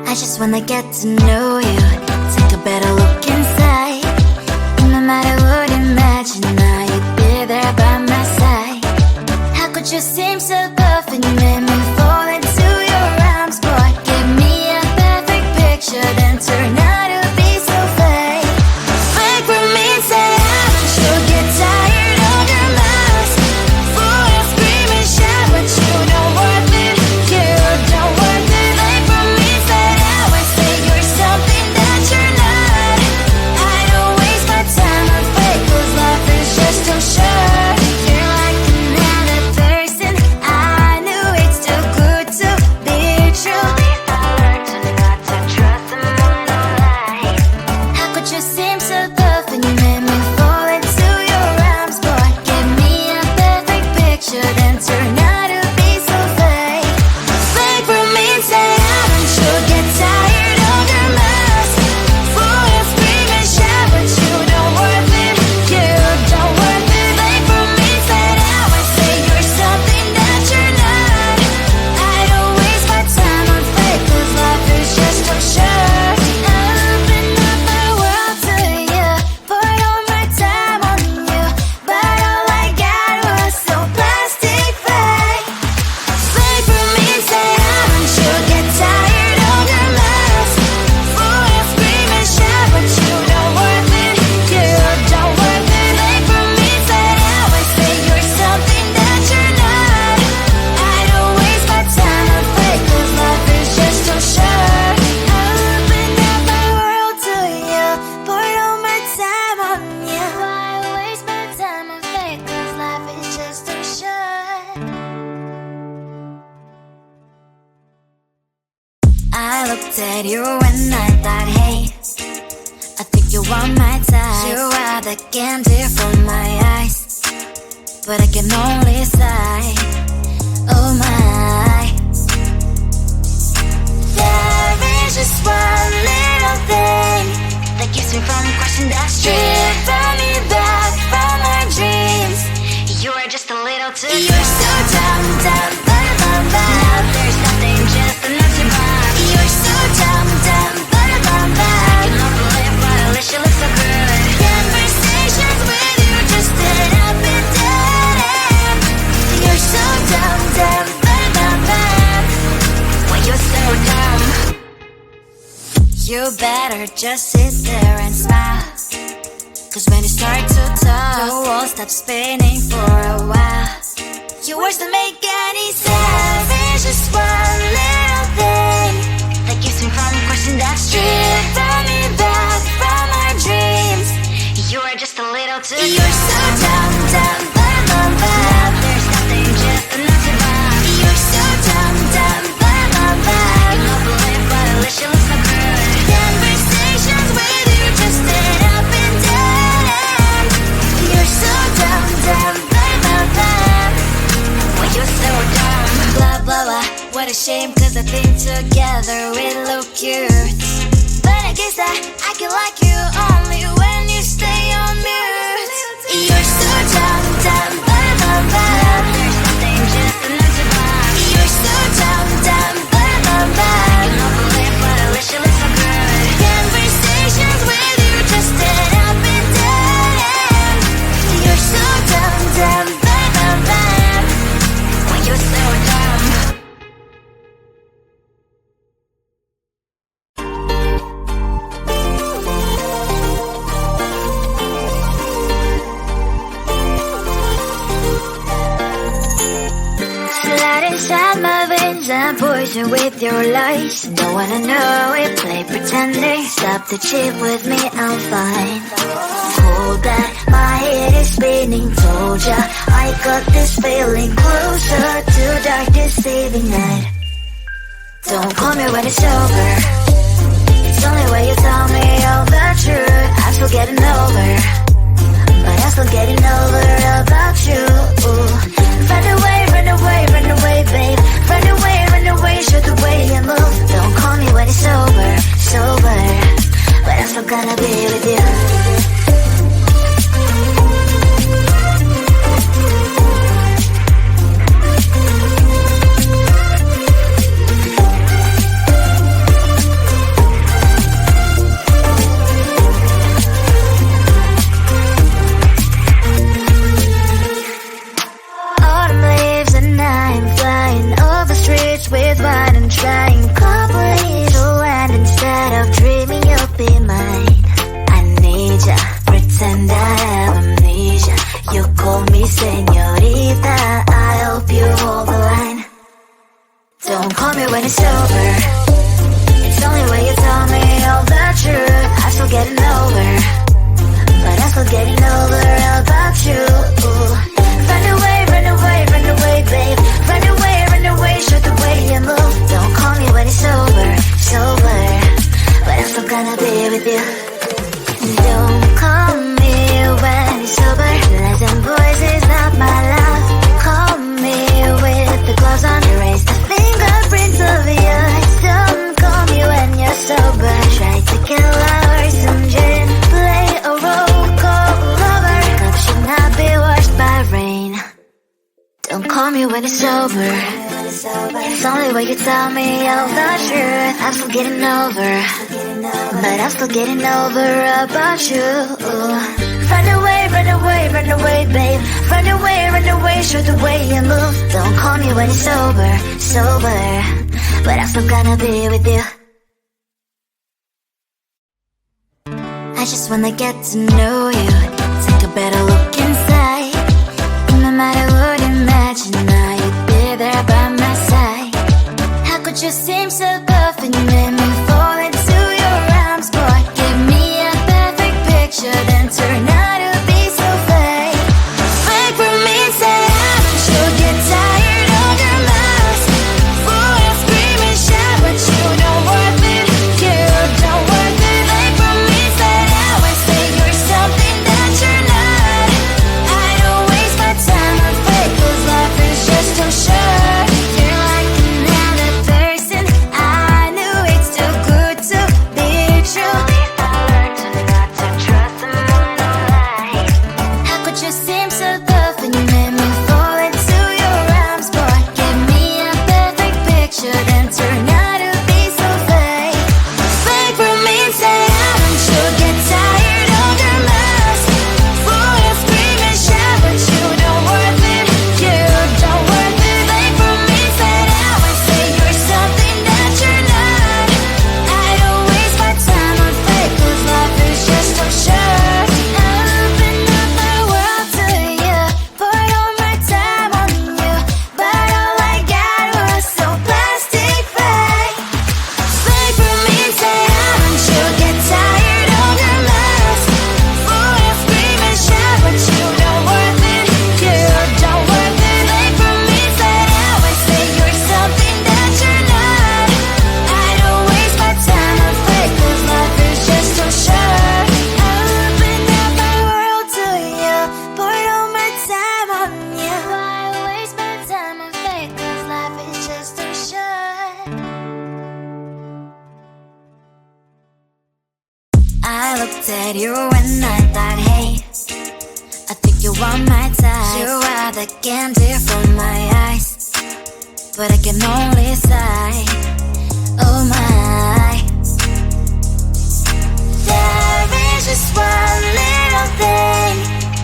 I just wanna get to know you, take a better look inside. No matter what, imagine now you'd be there by my side. How could you seem so perfect, you made me fall into your arms, boy. Give me a perfect picture, then turn out to be so fake. Fake for me, say haven't you get tired of your mouth? Fool and scream and shout, but you don't worth it, you don't worth it. Fake for me, say I would say you're something that you're not. I don't waste my time on fake, 'cause life is just too short. You're like another person, I knew it's too good to be true. I learned to not to trust someone no lie. How could you seem so perfect, you made me fall into your arms, boy. Give me a perfect picture, then turn out to be so fake. Fake for me, say haven't you get tired of your mess? Fool and scream and shout, but you don't worth it, you don't worth it. Fake for me, say I would say you're something that you're not. I don't waste my time on fake, 'cause life is just too short. I open up my world to you, poured all my time on you, but all I got was so plastic fake. Fake for me, say haven't you get tired of your mess? Fool and scream and shout, but you don't worth it, you don't worth it. Fake for me, say I would say you're something that you're not. I don't waste my time on fake, 'cause life is just too short. I opened up my world to you, poured all my time on you. Why waste my time on fake, 'cause life is just too short. I looked at you and I thought, hey, I think you want my type. You are the candy from my eyes, but I can only sigh. Oh my, there is just one little thing that keeps me from crossing that street. Drive me back from my dreams. You are just a little too. You're so dumb, dumb, but now there's nothing, just enough to buy. You're so dumb, dumb, but I cannot believe what at least you look so good. Conversations with you just end up in dead end. You're so dumb, dumb, but when you're so dumb. You better just sit there and smile, 'cause when you start to talk, the world stops spinning for a while. Your words don't make any sense. There's just one little thing that keeps me from crossing that street. Drive me back from my dreams. You are just a little too. You're so dumb, dumb, but now there's nothing, just enough to buy. You're so dumb, dumb, but I cannot believe what at least you look so good. Conversations with you just end up in dead end. You're so dumb, dumb, but when you're so dumb. Blah, blah, blah, what a shame, 'cause I think together we look cute. But I guess I can like you only when you stay on mute. You're so dumb, dumb, but there's nothing, just enough to buy. You're so dumb, dumb, but I cannot believe what at least you look so good. Conversations with you just end up in dead end. You're so dumb, dumb, but when you're so dumb. Blood inside my veins, I'm poison with your lies. Don't wanna know it, play pretending. Stop the cheat with me, I'm fine. Hold that, my head is spinning. Told ya, I got this feeling closer to dark deceiving night. Don't call me when it's over. It's only when you tell me all the truth. I'm still getting over, but I'm still getting over about you. Run away, run away, run away, babe. Run away, show the way you move. Don't call me when it's over, sober, but I'm still gonna be with you. and try and complete the land. Instead of dreaming you'll be mine, I need ya, pretend I have amnesia. You call me señorita, I hope you hold the line. Don't call me when it's over. It's only when you tell me all the truth. I'm still getting over, but I'm still getting over about you. Run away, run away, run away, babe. Run away, show the way you move. Don't call me when it's over, it's over, but I'm still gonna be with you. Don't call me when it's over. Lies and boys is not my love. Call me with the gloves on. Erase the fingerprints of yours. Don't call me when you're sober. Try to kill hours, some gin. Play a role, call lover. Cup should not be washed by rain. Don't call me when it's over. It's only when you tell me all the truth. I'm still getting over, but I'm still getting over about you. Run away, run away, run away, babe. Run away, show the way you move. Don't call me when it's over, sober, but I'm still gonna be with you. I just wanna get to know you, take a better look inside. No matter what, imagine now you'd be there by my side. How could you seem so perfect, you made me fall into your arms, boy. Give me a perfect picture, then turn out to be so fake. Fake for me, say haven't you get tired of your mouth? Fool and scream and shout, but you don't worth it, you don't worth it. Fake for me, say I would say you're something that you're not. I don't waste my time on fake, 'cause life is just too short. You're like another person, I knew it's too good to be true. I learned to not to trust someone no lie. How could you seem so perfect, you made me fall into your arms, boy. Give me a perfect picture, then turn out to be so fake. Fake for me, say haven't you get tired of your mouth? Fool and scream and shout, but you don't worth it, you don't worth it. Fake for me, say I would say you're something that you're not. I don't waste my time on fake, 'cause life is just too short. I open up my world to you, poured all my time on you, but all I got was so plastic fake. Fake for me, say haven't you get tired of your mouth? Fool and scream and shout, but you don't worth it, you don't worth it. Fake for me, say I would say you're something that you're not. I don't waste my time on fake, 'cause life is just too short. I opened up my world to you, poured all my time on you. Why waste my time on fake, 'cause life is just too short. I looked at you and I thought, hey, I think you want my type. You are the candy from my eyes, but I can only sigh. Oh my, there is just one little thing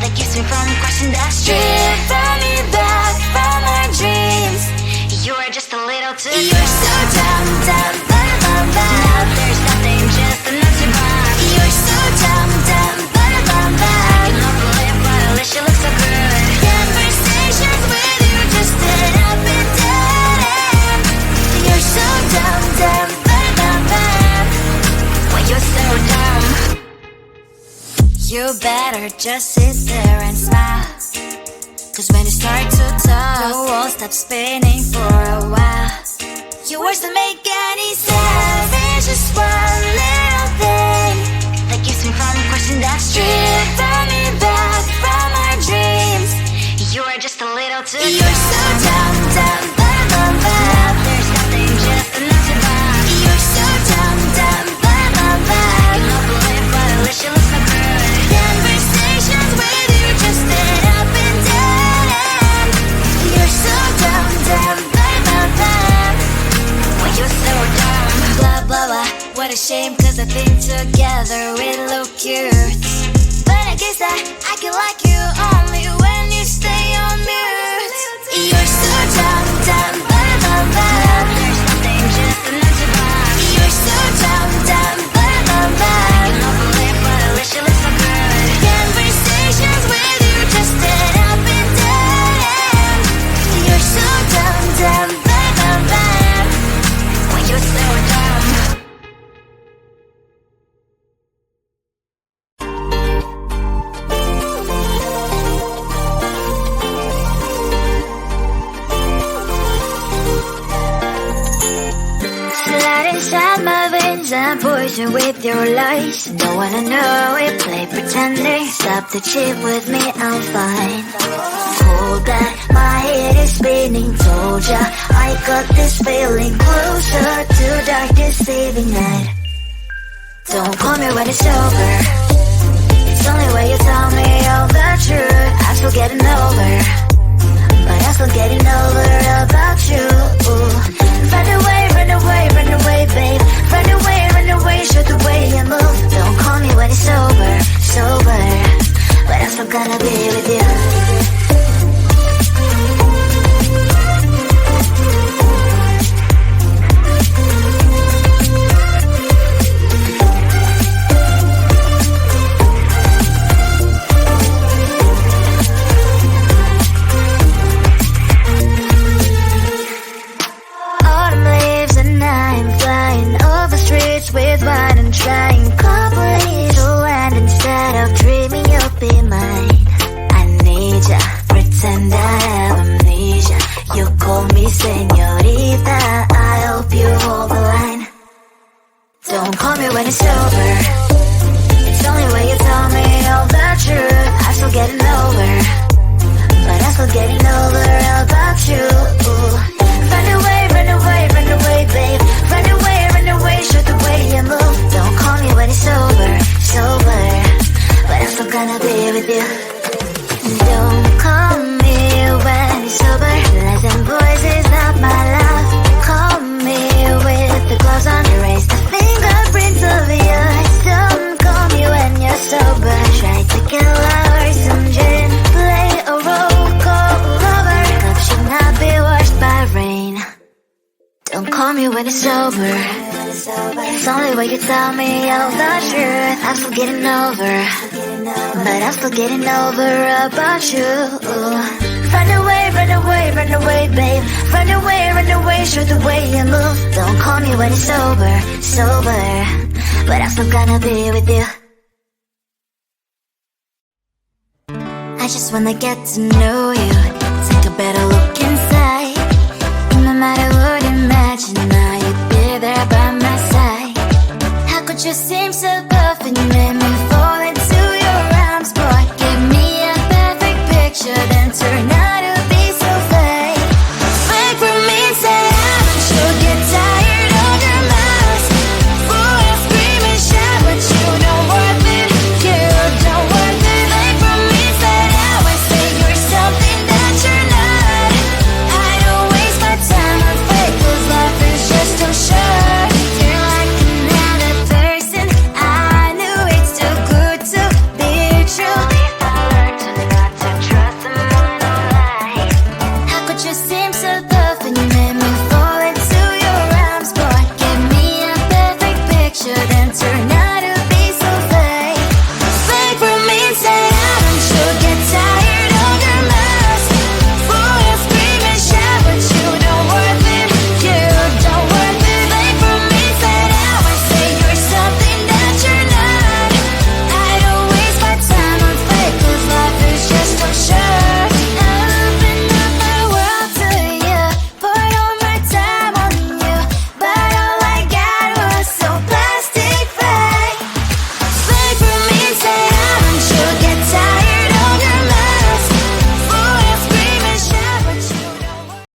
that keeps me from crossing that street. Bring me back from my dreams. You are just a little too good. You're so dumb, dumb, bum, bum, bum. Now there's nothing, just enough to bomb. You're so dumb, dumb, bum, bum, bum. I cannot believe, but at least you look so good. Conversations with you just end up in dead end. You're so dumb, dumb, bum, bum, bum. When you're so dumb, you better just sit there and smile, 'cause when you start to talk, the world stops spinning for a while. Your words don't make any sense. There's just one little thing that keeps me from crossing that street. Bring me back from my dreams. You are just a little too good. You're so dumb, dumb, bum, bum, bum. There's nothing, just enough to bomb. You're so dumb, dumb, bum, bum, bum. I cannot believe, but at least you look so good. Conversations with you just end up in dead end. You're so dumb, dumb, bum, bum, bum. When you're so dumb. Blah, blah, blah. What a shame, 'cause I think together we look cute. But I guess that I can like you only when you stay on mute. You're so dumb, dumb, bum, bum, bum. There's nothing, light inside my veins and poison with your lies. Don't wanna know it, play pretending. Stop the cheat with me, I'm fine. Hold that, my head is spinning. Told ya, I got this feeling closer to dark deceiving night. Don't call me when it's over. It's only when you tell me all the truth. I'm still getting over, but I'm still getting over about you. Run away, run away, run away, babe. Run away, show the way you move. Don't call me when it's over, sober, but I'm still gonna be with you. With wine and trying properly to land instead of dreaming you'll be mine. I need ya, pretend I have amnesia. You call me señorita, I hope you hold the line. Don't call me when it's over. It's only when you tell me all the truth. I'm still getting over, but I'm still getting over about you. Run away, run away, run away, babe. Run away, show the way you move. Don't call me when it's over, sober, but I'm still gonna be with you. Don't call me when it's sober. Listen, boys is not my love. Call me with the gloves on. Erase the fingerprints of yours. Don't call me when you're sober. Try to kill hours, some gin, play a role, call lover. Cup should not be washed by rain. Don't call me when it's over. It's only when you tell me all the truth. I'm still getting over, but I'm still getting over about you. Run away, run away, run away, babe. Run away, show the way you move. Don't call me when it's over, sober, but I'm still gonna be with you. I just wanna get to know you, take a better look inside. No matter what, imagine now you'd be there by my side. How could you seem so perfect? You made me fall into your arms, boy. Give me a perfect picture, then turn out to